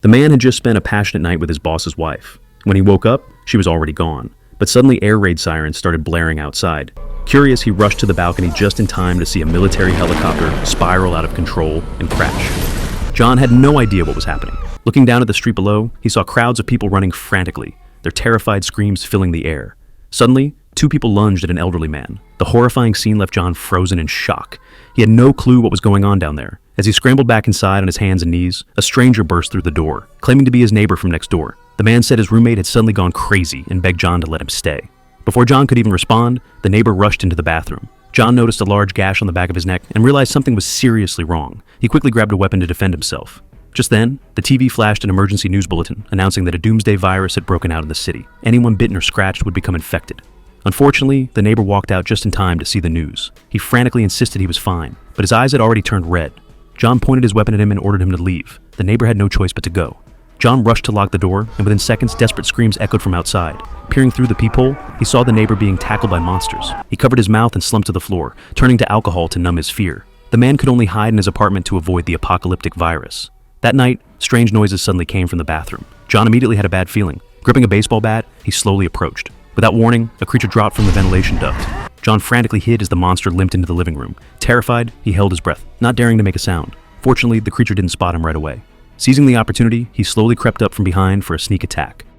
The man had just spent a passionate night with his boss's wife. When he woke up, she was already gone. But suddenly air raid sirens started blaring outside. Curious, he rushed to the balcony just in time to see a military helicopter spiral out of control and crash. John had no idea what was happening. Looking down at the street below, he saw crowds of people running frantically, their terrified screams filling the air. Suddenly, two people lunged at an elderly man. The horrifying scene left John frozen in shock. He had no clue what was going on down there. As he scrambled back inside on his hands and knees, a stranger burst through the door, claiming to be his neighbor from next door. The man said his roommate had suddenly gone crazy and begged John to let him stay. Before John could even respond, the neighbor rushed into the bathroom. John noticed a large gash on the back of his neck and realized something was seriously wrong. He quickly grabbed a weapon to defend himself. Just then, the TV flashed an emergency news bulletin announcing that a doomsday virus had broken out in the city. Anyone bitten or scratched would become infected. Unfortunately, the neighbor walked out just in time to see the news. He frantically insisted he was fine, but his eyes had already turned red. John pointed his weapon at him and ordered him to leave. The neighbor had no choice but to go. John rushed to lock the door, and within seconds, desperate screams echoed from outside. Peering through the peephole, he saw the neighbor being tackled by monsters. He covered his mouth and slumped to the floor, turning to alcohol to numb his fear. The man could only hide in his apartment to avoid the apocalyptic virus. That night, strange noises suddenly came from the bathroom. John immediately had a bad feeling. Gripping a baseball bat, he slowly approached. Without warning, a creature dropped from the ventilation duct. John frantically hid as the monster limped into the living room. Terrified, he held his breath, not daring to make a sound. Fortunately, the creature didn't spot him right away. Seizing the opportunity, he slowly crept up from behind for a sneak attack.